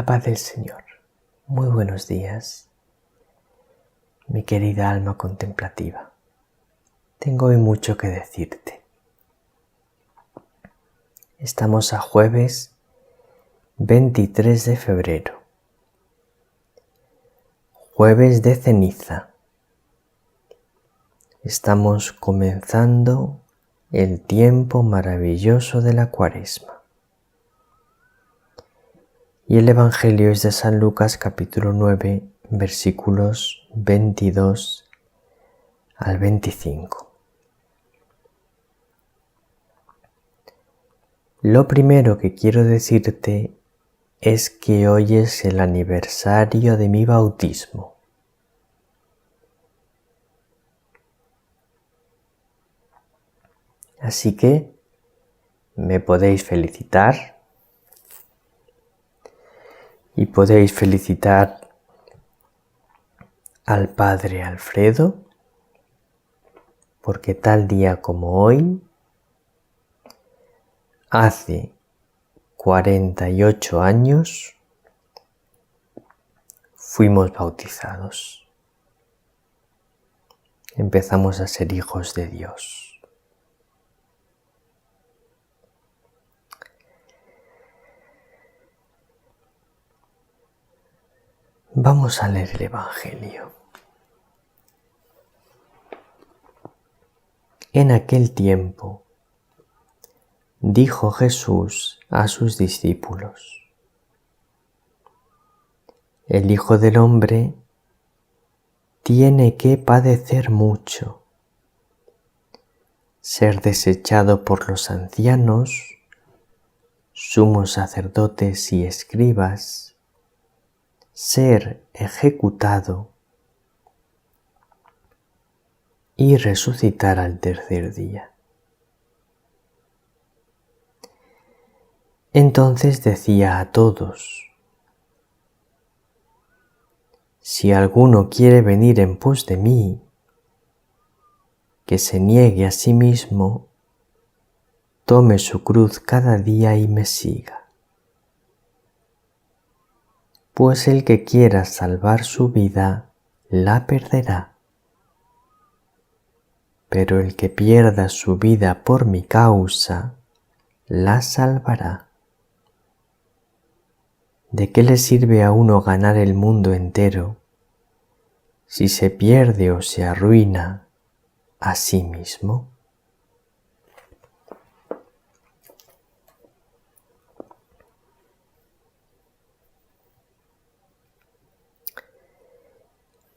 La paz del Señor. Muy buenos días, mi querida alma contemplativa. Tengo hoy mucho que decirte. Estamos a jueves 23 de febrero, jueves de ceniza. Estamos comenzando el tiempo maravilloso de la Cuaresma. Y el Evangelio es de San Lucas capítulo 9, versículos 22 al 25. Lo primero que quiero decirte es que hoy es el aniversario de mi bautismo. Así que me podéis felicitar y podéis felicitar al Padre Alfredo, porque tal día como hoy, hace 48 años, fuimos bautizados. Empezamos a ser hijos de Dios. Vamos a leer el Evangelio. En aquel tiempo, dijo Jesús a sus discípulos: El Hijo del Hombre tiene que padecer mucho, ser desechado por los ancianos, sumos sacerdotes y escribas, ser ejecutado y resucitar al tercer día. Entonces decía a todos: Si alguno quiere venir en pos de mí, que se niegue a sí mismo, tome su cruz cada día y me siga. Pues el que quiera salvar su vida, la perderá. Pero el que pierda su vida por mi causa, la salvará. ¿De qué le sirve a uno ganar el mundo entero si se pierde o se arruina a sí mismo?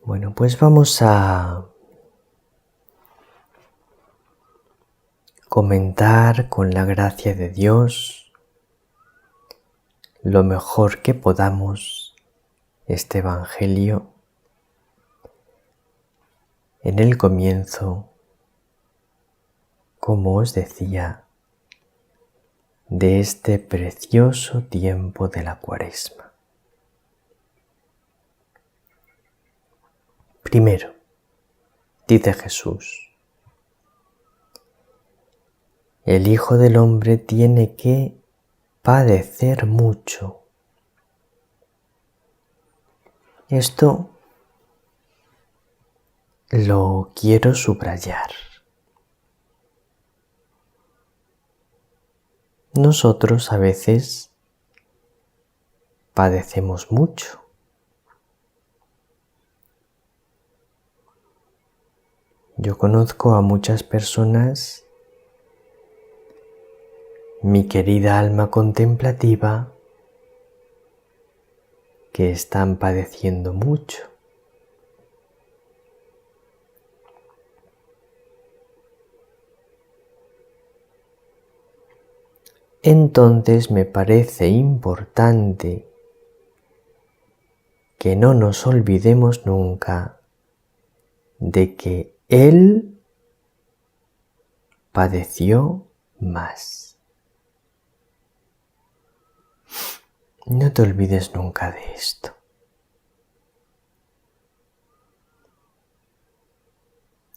Bueno, pues vamos a comentar con la gracia de Dios lo mejor que podamos este Evangelio. En el comienzo, como os decía, de este precioso tiempo de la Cuaresma. Primero, dice Jesús: el Hijo del Hombre tiene que padecer mucho. Esto lo quiero subrayar. Nosotros a veces padecemos mucho. Yo conozco a muchas personas, mi querida alma contemplativa, que están padeciendo mucho. Entonces me parece importante que no nos olvidemos nunca de que Él padeció más. No te olvides nunca de esto.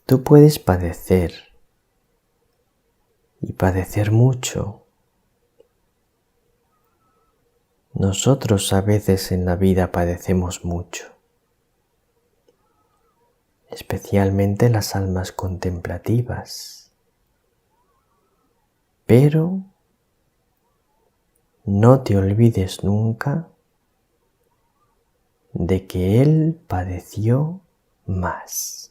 Tú puedes padecer y padecer mucho. Nosotros a veces en la vida padecemos mucho, especialmente las almas contemplativas, pero no te olvides nunca de que Él padeció más.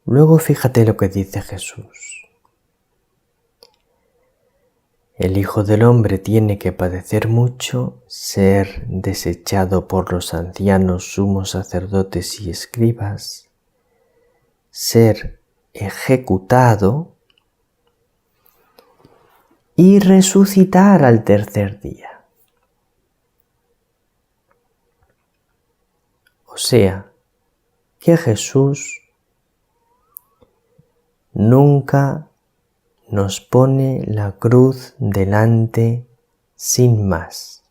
Luego fíjate lo que dice Jesús. El Hijo del Hombre tiene que padecer mucho, ser desechado por los ancianos, sumos sacerdotes y escribas, ser ejecutado y resucitar al tercer día. O sea, que Jesús nunca nos pone la cruz delante sin más.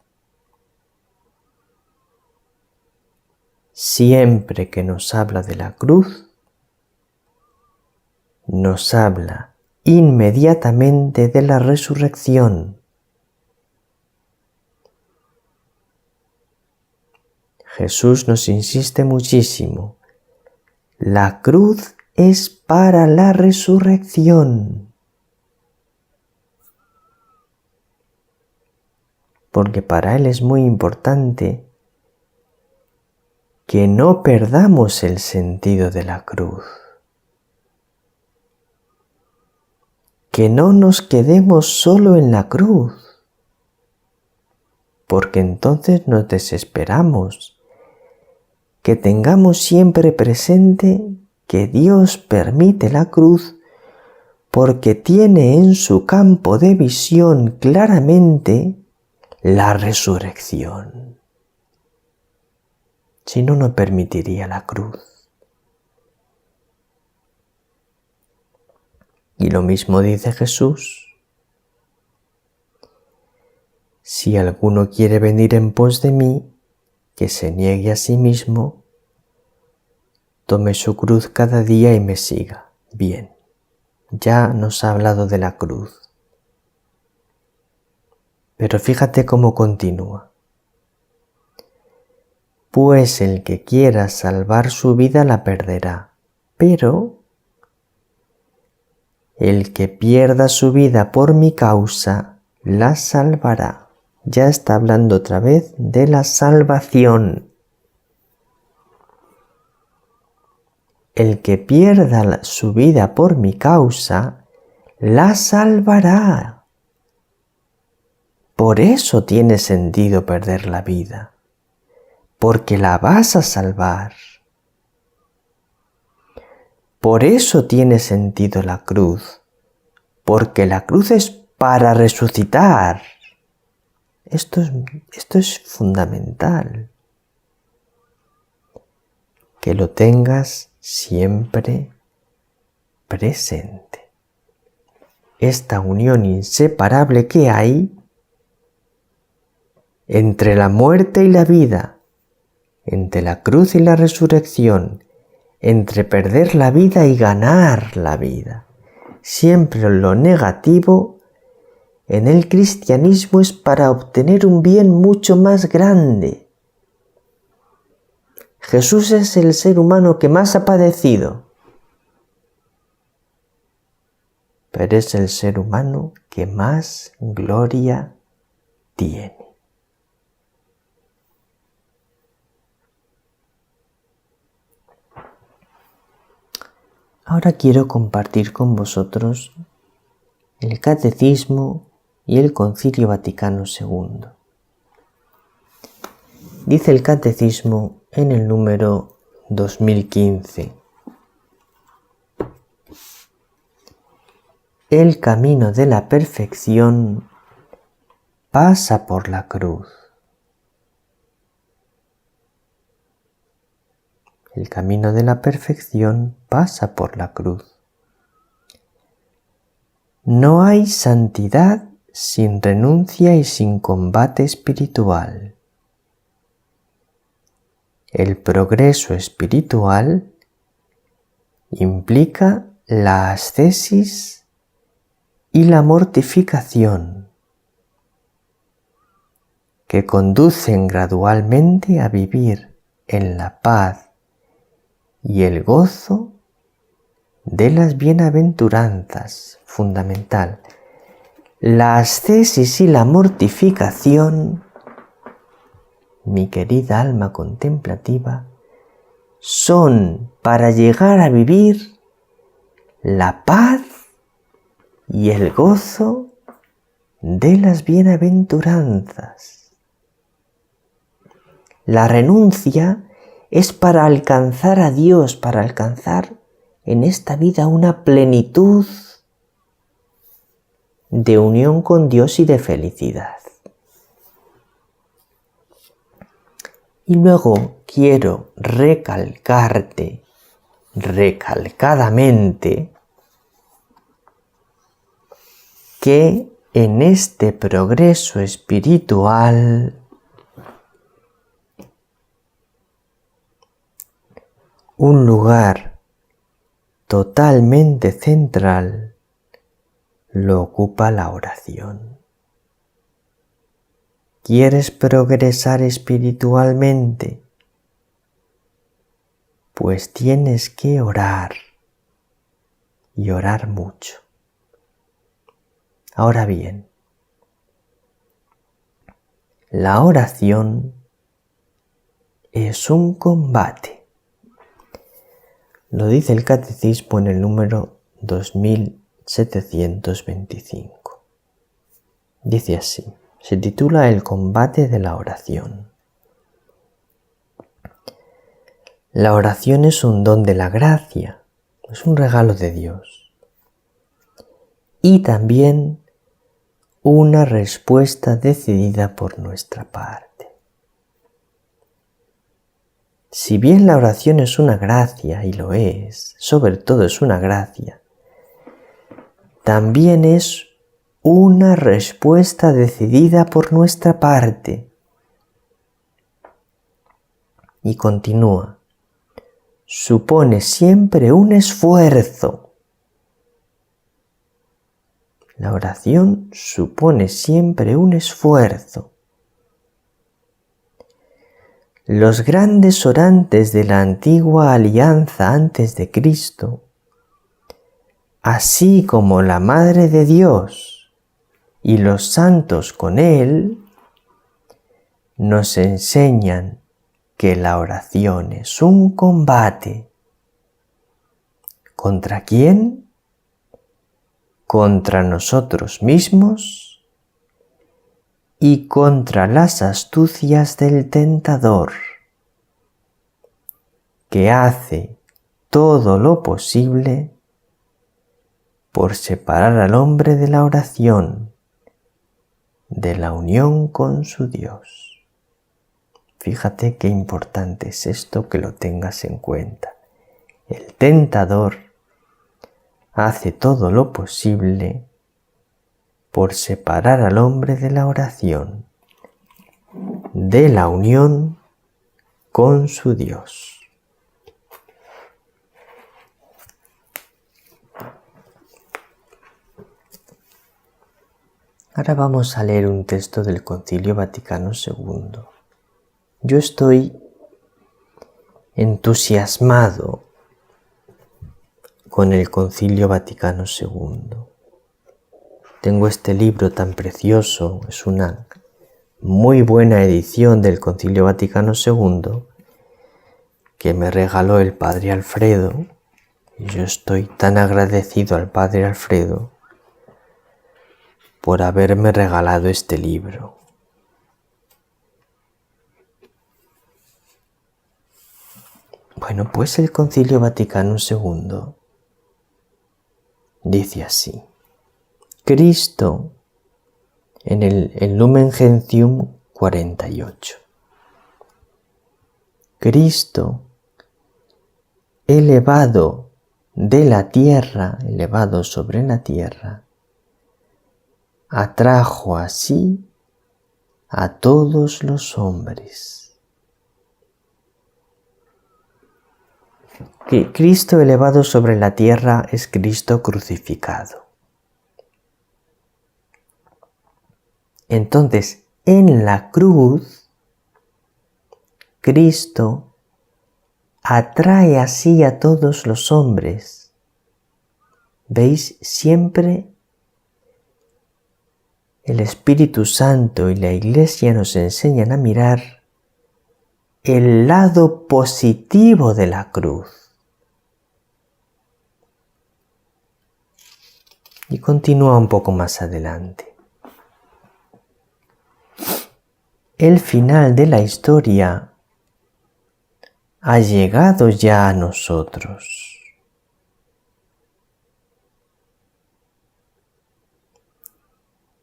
Siempre que nos habla de la cruz, nos habla inmediatamente de la resurrección. Jesús nos insiste muchísimo. La cruz es para la resurrección. Porque para Él es muy importante que no perdamos el sentido de la cruz. Que no nos quedemos solo en la cruz. Porque entonces nos desesperamos. Que tengamos siempre presente que Dios permite la cruz porque tiene en su campo de visión claramente la resurrección. Si no, no permitiría la cruz. Y lo mismo dice Jesús. Si alguno quiere venir en pos de mí, que se niegue a sí mismo, tome su cruz cada día y me siga. Bien, ya nos ha hablado de la cruz. Pero fíjate cómo continúa. Pues el que quiera salvar su vida la perderá, pero el que pierda su vida por mi causa la salvará. Ya está hablando otra vez de la salvación. El que pierda su vida por mi causa la salvará. Por eso tiene sentido perder la vida, porque la vas a salvar. Por eso tiene sentido la cruz, porque la cruz es para resucitar. Esto es fundamental. Que lo tengas siempre presente. Esta unión inseparable que hay entre la muerte y la vida, entre la cruz y la resurrección, entre perder la vida y ganar la vida. Siempre lo negativo en el cristianismo es para obtener un bien mucho más grande. Jesús es el ser humano que más ha padecido, pero es el ser humano que más gloria tiene. Ahora quiero compartir con vosotros el Catecismo y el Concilio Vaticano II. Dice el Catecismo en el número 2015: el camino de la perfección pasa por la cruz. El camino de la perfección pasa por la cruz. No hay santidad sin renuncia y sin combate espiritual. El progreso espiritual implica la ascesis y la mortificación, que conducen gradualmente a vivir en la paz y el gozo de las bienaventuranzas. Fundamental. La ascesis y la mortificación, mi querida alma contemplativa, son para llegar a vivir la paz y el gozo de las bienaventuranzas. La renuncia es para alcanzar a Dios, para alcanzar en esta vida una plenitud de unión con Dios y de felicidad. Y luego quiero recalcarte recalcadamente que en este progreso espiritual un lugar totalmente central lo ocupa la oración. ¿Quieres progresar espiritualmente? Pues tienes que orar y orar mucho. Ahora bien, la oración es un combate. Lo dice el Catecismo en el número 2725. Dice así, se titula El combate de la oración. La oración es un don de la gracia, es un regalo de Dios. Y también una respuesta decidida por nuestra parte. Si bien la oración es una gracia, y lo es, sobre todo es una gracia, también es una respuesta decidida por nuestra parte. Y continúa, supone siempre un esfuerzo. La oración supone siempre un esfuerzo. Los grandes orantes de la antigua alianza antes de Cristo, así como la Madre de Dios y los santos con Él, nos enseñan que la oración es un combate. ¿Contra quién? Contra nosotros mismos y contra las astucias del tentador, que hace todo lo posible por separar al hombre de la oración, de la unión con su Dios. Fíjate qué importante es esto, que lo tengas en cuenta. El tentador hace todo lo posible por separar al hombre de la oración, de la unión con su Dios. Ahora vamos a leer un texto del Concilio Vaticano II. Yo estoy entusiasmado con el Concilio Vaticano II. Tengo este libro tan precioso, es una muy buena edición del Concilio Vaticano II que me regaló el Padre Alfredo, y yo estoy tan agradecido al Padre Alfredo por haberme regalado este libro. Bueno, pues el Concilio Vaticano II dice así: Cristo, en el Lumen Gentium 48. Cristo, elevado de la tierra, elevado sobre la tierra, atrajo así a todos los hombres. que Cristo elevado sobre la tierra es Cristo crucificado. Entonces, en la cruz, Cristo atrae así a todos los hombres. ¿Veis? Siempre el Espíritu Santo y la Iglesia nos enseñan a mirar el lado positivo de la cruz. Y continúa un poco más adelante. El final de la historia ha llegado ya a nosotros.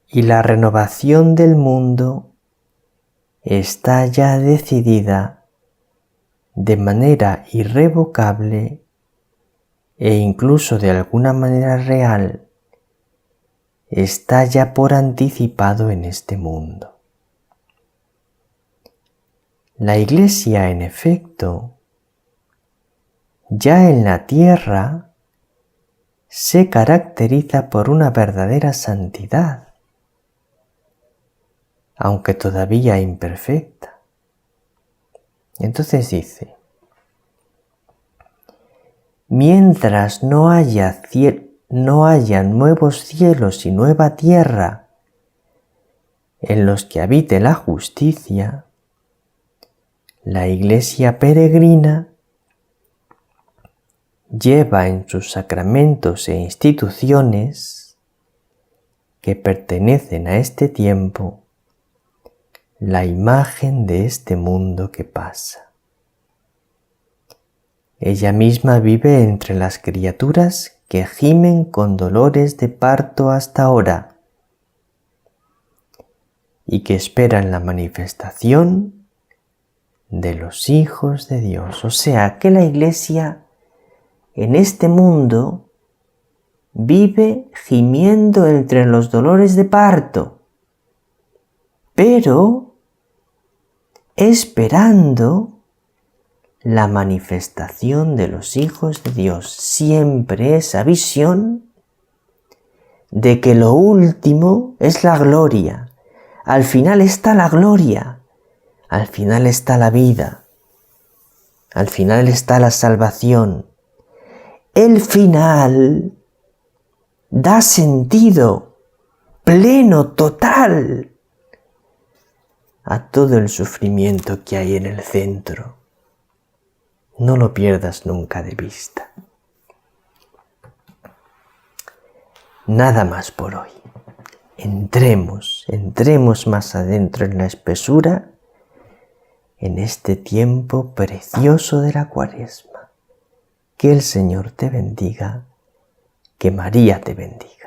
Y la renovación del mundo está ya decidida de manera irrevocable e incluso de alguna manera real, está ya por anticipado en este mundo. La Iglesia, en efecto, ya en la tierra se caracteriza por una verdadera santidad, aunque todavía imperfecta. Entonces dice, mientras no haya nuevos cielos y nueva tierra en los que habite la justicia, la Iglesia peregrina lleva en sus sacramentos e instituciones que pertenecen a este tiempo la imagen de este mundo que pasa. Ella misma vive entre las criaturas que gimen con dolores de parto hasta ahora y que esperan la manifestación de los hijos de Dios. O sea, que la Iglesia en este mundo vive gimiendo entre los dolores de parto, pero esperando la manifestación de los hijos de Dios. Siempre esa visión de que lo último es la gloria. Al final está la gloria. Al final está la vida, al final está la salvación. El final da sentido pleno, total, a todo el sufrimiento que hay en el centro. No lo pierdas nunca de vista. Nada más por hoy. Entremos más adentro en la espesura en este tiempo precioso de la Cuaresma. Que el Señor te bendiga, que María te bendiga.